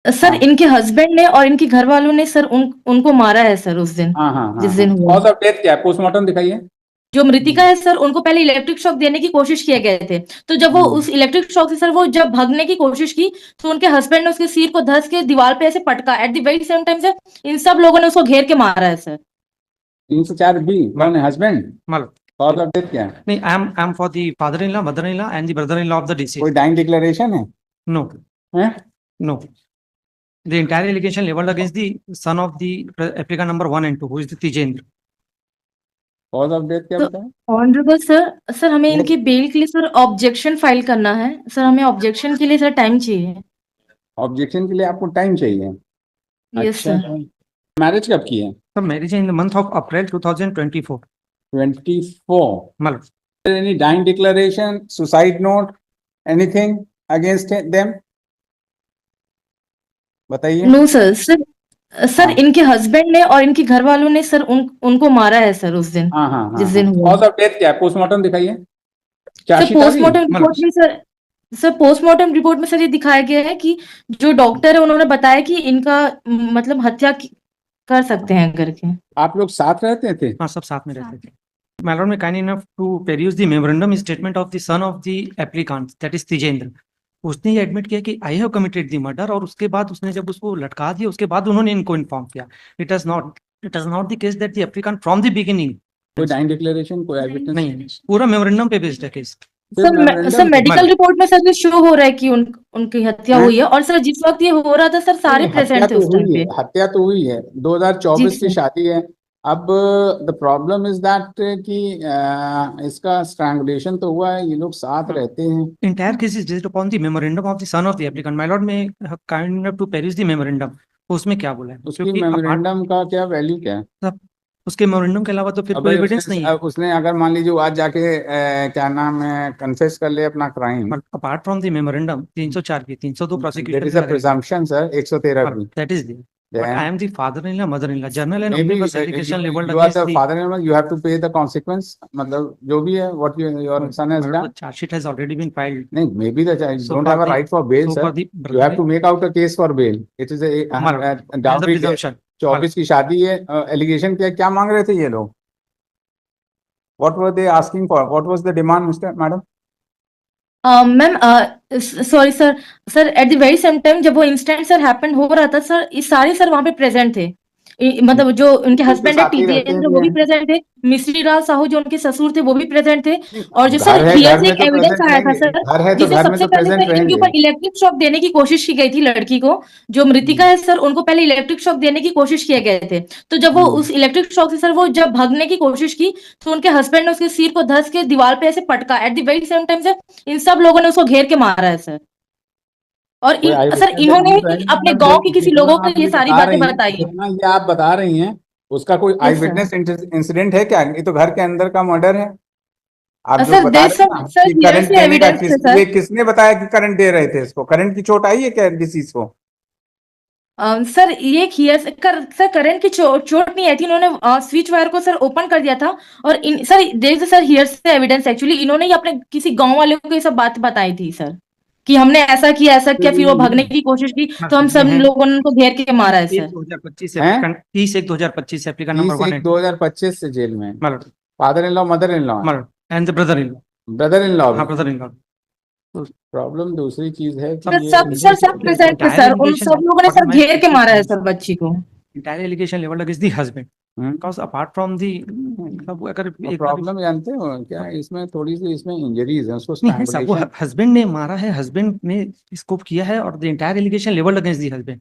Sir हाँ इनके husband ने और इनके घर वालों ने सर उनको मारा है सर उस दिन, हाँ हाँ हाँ जिस हाँ, दिन हुआ। कॉज ऑफ डेथ क्या है? पोस्टमार्टम दिखाइए। जो मृतिका है सर उनको पहले इलेक्ट्रिक शॉक देने की कोशिश किए गए थे, तो जब वो हम्म, उस इलेक्ट्रिक शॉक से सर वो जब भागने की कोशिश की, तो उनके हस्बैंड ने उसके सिर को धस के दीवार पे ऐसे पटका। At the very same time से इन सब लोगों ने उसको घेर के मारा है सर। 304 बी कौन है? हस्बैंड? मतलब कॉज ऑफ डेथ क्या है? नहीं, I am for the father in law, mother in law and the brother in law of the कोई डिसीज। डाइंग डिक्लेरेशन है? नो, हैं? No, the entire allegation leveled against the son of the applicant number 1 and 2, who is the Tijendra. Cause of death क्या तो बताया? Honourable sir, sir हमें Yes. इनके bell के लिए सर ऑब्जेक्शन फाइल करना है। सर हमें ऑब्जेक्शन के लिए सर टाइम चाहिए। ऑब्जेक्शन के लिए आपको टाइम चाहिए? यस अच्छा, सर। मैरिज कब की है? So marriage in the month of April 2024. 24? मतलब any dying declaration, suicide note, anything against them? बताइए। No sir. सर हाँ इनके हस्बैंड ने और इनके घर वालों ने सर उनको मारा है सर उस दिन, हाँ हाँ हाँ जिस हाँ, दिन हुआ। कॉज ऑफ डेथ क्या है? पोस्टमार्टम दिखाइए। सर चार्जशीट आ गई? पोस्टमार्टम रिपोर्ट में सर पोस्टमार्टम रिपोर्ट में सर ये दिखाया गया है कि जो डॉक्टर है उन्होंने बताया कि इनका मतलब कर सकते हैं करके। आप लोग साथ रहते थे? हाँ, सब साथ में रहते थे। My lord, may kind enough to peruse the memorandum statement of the son of the applicant, that is Tijendra. उसने ये एडमिट किया कि I have committed the murder, और उसके बाद उसने जब उसको लटका दिया उसके बाद उन्होंने इनको इन्फॉर्म किया। It is not the case that the applicant from the beginning. कोई डाइंग डिक्लेरेशन, कोई एविडेंस? नहीं, पूरा मेमोरेंडम पे बेस्ड है केस। सर मेडिकल रिपोर्ट में सर ये शो हो रहा है कि उनकी हत्या हुई है, और सर जिस वक्त ये हो रहा था सर सारे हत्या प्रेजेंट थे तो उस टाइम हुई है, पे। हत्या तो हुई है। जी 2024 की सर। शादी है। अब द प्रॉब्लम इज दैट कि इसका स्ट्रैंगुलेशन तो हुआ है, ये लोग साथ रहते हैं। Entire case is based upon the memorandum of the son of the applicant. My lord, may kind enough to peruse the memorandum. उसमें क्या बोला है? उसकी क्योंकि apart मेमोरेंडम का क्या वैल्यू क्या है? सब उसके मेमोरेंडम के अलावा तो फिर अब कोई भाई एविडेंस नहीं है। उसने अगर मान लीजिए वो आज जाके क्या नाम है, कन्फेस कर ले अपना crime, apart from the memorandum 304 की 302 there prosecution is a presumption sir, 113 की। That is the but I am the father in law, mother in law, general and Maybe omnibus allegation leveled you are against the the father-in-law, you have to pay the consequence, मतलब जो भी है what your son has done. the charge sheet has already been filed. नहीं, maybe the child So don't for have a the- right for bail, so sir. for the You have to brother, make out a case for bail. It is a there's a dowry. presumption. 24 की शादी है, allegation क्या मांग रहे थे ये लोग? What were they asking for? What was the demand, Mr. Madam? Ma'am sorry sir. Sir at the very same time जब वो इंसिडेंट सर हैपन हो रहा था सर, ये सारे सर वहां पे प्रेजेंट थे। मतलब जो उनके बिल्कुल हस्बैंड है साथ ही रहते टीजेंद्र वो भी हैं। प्रेजेंट थे। मिश्री लाल साहू जो उनके ससुर थे वो भी प्रेजेंट थे। और जो अब सर घर है, हियर घर से में एक तो एविडेंस प्रेजेंट आया था रहेंगे, सर, घर है तो जिसे घर में सबसे तो पहले प्रेजेंट सर इनके रहेंगे। ऊपर इलेक्ट्रिक शॉक देने की कोशिश की गई थी लड़की को। जो मृतिका है सर उनको पहले इलेक्ट्रिक शॉक देने की कोशिश किए गए थे, तो जब वो उस इलेक्ट्रिक शॉक से सर वो जब भागने की कोशिश की, तो उनके हस्बैंड ने उसके सिर को धस के दीवार पे ऐसे पटका। At the very same time से इन सब लोगों ने उसको घेर के मारा है सर। और कोई आई सर विटनेस इन्होंने नहीं तो है नहीं, अपने मतलब गांव जो के किसी जितना लोगों को आप ये ये सारी बता बातें रही हैं, बताई है। जितना ये आप बता रही हैं, उसका कोई आई यस सर। विटनेस इंसिडेंट है क्या? ये तो घर के अंदर का मर्डर है। आप जो सर बता देयर रहे हैं ना सर कि हियर करंट से देने का, एविडेंस है ये सर। किसने बताया कि करंट दे रहे थे? इसको करंट की चोट आई है क्या डिसीज को? सर ये हियर से सर करंट की चोट नहीं आई थी। इन्होंने स्विच वायर को सर ओपन कर दिया था, और इन सर देयर सर हियर से एविडेंस एक्चुअली इन्होंने ही अपने किसी गांव वाले को ये सब बात बताई थी सर, कि हमने ऐसा किया, फिर वो भागने की कोशिश की, तो हम सब लोगों ने उनको घेर के मारा है सर। 2025 हैं? 30/1/2025 एप्लीकेंट नंबर 1 and 2 2025 से जेल में? Murder father in law, mother in law, and the brother in law. Brother in law? हाँ, ब्रदर इन लॉ। प्रॉब्लम दूसरी चीज है कि सब प्रेजेंट थे सर, उन सब लोगों ने सर घेर के मारा है सर बच्ची को। entire allegation leveled against the husband, because apart from the सब अगर एक प्रॉब्लम जानते हो क्या इसमें? थोड़ी सी इसमें इंजरीज है, उसको नहीं है सब, वो strangulation- हस्बैंड ने मारा है, हस्बैंड ने इसको किया है, और the entire allegation levelled against the husband.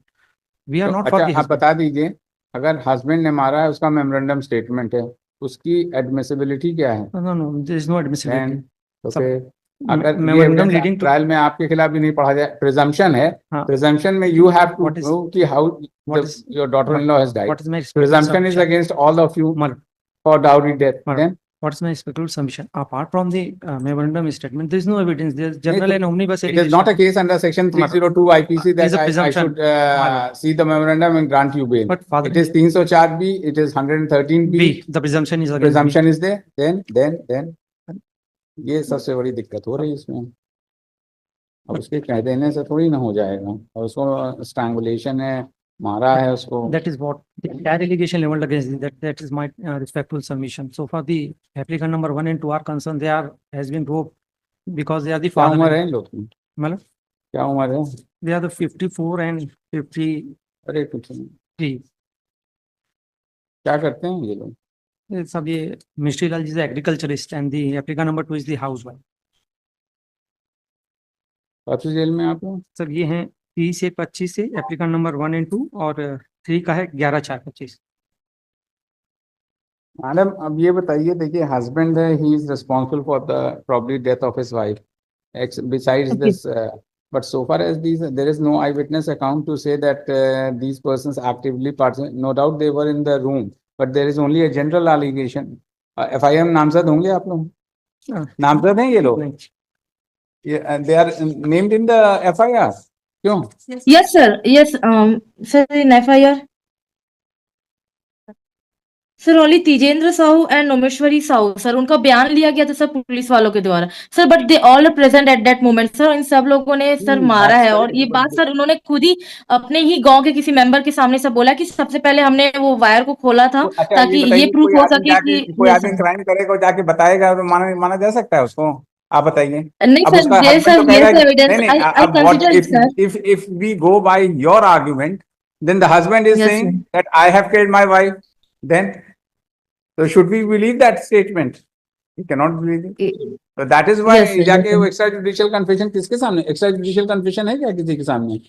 We are तो नॉट फॉर अच्छा द आप बता दीजिए, अगर हस्बैंड ने मारा है, उसका मेमोरेंडम स्टेटमेंट है, उसकी एडमिसिबिलिटी क्या है? No no, there is no admissibility. तो फिर अगर ये memorandum evidence leading to trial में आपके खिलाफ भी नहीं पढ़ा जाए, प्रिजम्पशन है, हाँ, प्रिजम्पशन में you have to What is- prove कि how what is- your daughter in law has died. What is my presumption is against all of you murder. For dowry death. Then What is my speculative submission? Apart from the memorandum statement, there is no evidence. There is journal and omnibus it is not a case under section 302 IPC It is that a I presumption. should see the memorandum and grant you bail. But father, It is 304B, it is 113B. B, the presumption is against B. Presumption is there. Then ये सबसे बड़ी दिक्कत हो रही है इसमें। अब उसके कह देने से थोड़ी ना हो जाएगा, और उसको स्ट्रैंगुलेशन है, मारा है उसको। That is what the entire allegation leveled against it. That is my respectful submission. So far, the applicant number 1 and 2 are concerned. They are has been roped because they are the क्या father. उम्र है इन लोग की? मतलब क्या उम्र है? they are the 54 and 53. अरे कुछ नहीं, क्या करते हैं ये लोग? सब ये Mistri Lal ji agriculturist and the applicant number 2 is the housewife. कब से जेल में आप लोग? सर ये हैं 30/1/25 से एप्लीकेंट नंबर 1 एंड 2 और 3 का है 11/4/25. मैडम अब ये बताइए, देखिए हस्बैंड है, he is responsible for the probably death of his wife, besides Okay. this, but so far as these, there is no eyewitness account to say that these persons actively participate. No doubt they were in the room, but there is only a general allegation. FIR नामजद होंगे आप लोग? नामजद हैं ये लोग? They are named in the FIR. क्यों? Yes, sir. Yes, sir, in FIR. Sir only Tejendra Sahu and Nomeshwari Sahu sir, उनका बयान लिया गया था सर पुलिस वालों के द्वारा sir, but they all are present at that moment sir. इन सब लोगों ने सर मारा है, और ये बात सर उन्होंने खुद ही अपने ही गांव के किसी मेंबर के सामने सब बोला कि सबसे पहले हमने वो वायर को खोला था अच्छा, ताकि ये प्रूफ हो सके कि कोई आदमी क्राइम करेगा और जाके बताएगा तो माना जा सकता है उसको? आप बताइए. नहीं अब सर, उसका देयर husband तो सर कह रहा देयर है एविडेंस नहीं, आई अब what consider sir. if we go by your argument, then the husband is Yes, saying sir. that I have killed my wife, then so should we believe that statement? We cannot believe it. So that is why Yes, sir, जाके yes, वो sir. Extra judicial confession किसके सामने? Extra judicial confession है क्या किसी के सामने?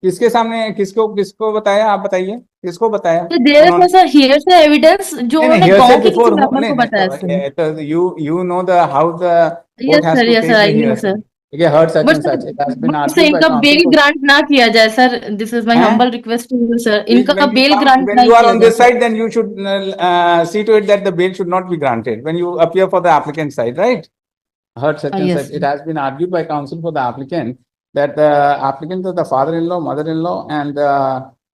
किसके सामने? किसको बताया? आप बताइए, किसको बताया? So there is sir here से एविडेंस जो नहीं, उन्होंने hearsay गांव के before किसी हो, मेंबर को बताया सर. तो you know the how the court has to yes take sir, the I know hearsay. sir. Okay, heard such But and sir, such. It has been but argued sir, by इनका counsel bail for. Grant ना किया जाए sir. This is my हैं? Humble request to you sir, इनका When you bail come, grant when ना you are किया on जाए this sir. side, then you should see to it that the bail should not be granted when you appear for the applicant side, right? Heard such and Yes, such. It sir. has been argued by counsel for the applicant that the applicant is the father-in-law, mother-in-law, and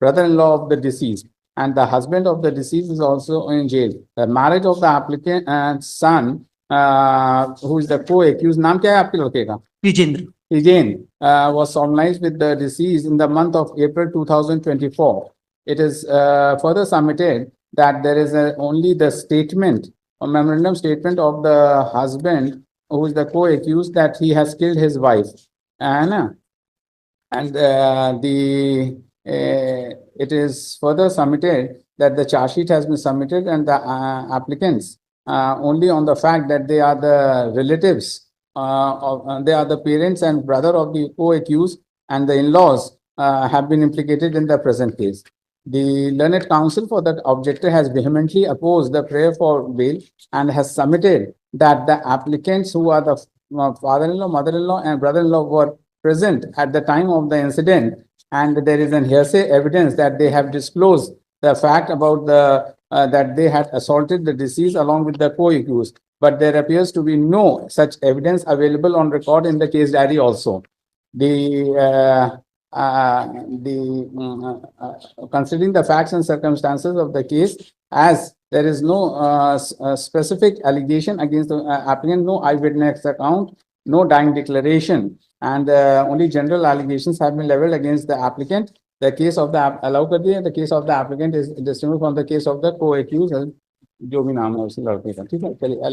brother-in-law of the deceased, and the husband of the deceased is also in jail. The marriage of the applicant and son, who is the co-accused, नाम क्या है आपके लड़के का? Tijendra. Tijen, was solemnized with the deceased in the month of April 2024. It is further submitted that there is only the statement, a memorandum statement of the husband who is the co-accused that he has killed his wife. And it is further submitted that the charge sheet has been submitted and the applicants only on the fact that they are the relatives, they are the parents and brother of the co-accused, and the in-laws have been implicated in the present case. The learned counsel for that objector has vehemently opposed the prayer for bail and has submitted that the applicants who are the father-in-law, mother-in-law, and brother-in-law were present at the time of the incident, and there is an hearsay evidence that they have disclosed the fact about the that they had assaulted the deceased along with the co-accused, but there appears to be no such evidence available on record in the case diary also. Considering the facts and circumstances of the case, as there is no specific allegation against the applicant, no eyewitness account, no dying declaration, and only general allegations have been leveled against the applicant. The case of the case of the applicant is distinguished from the case of the co-accused, जो भी नाम है उसी लड़के का. ठीक है, चलिए.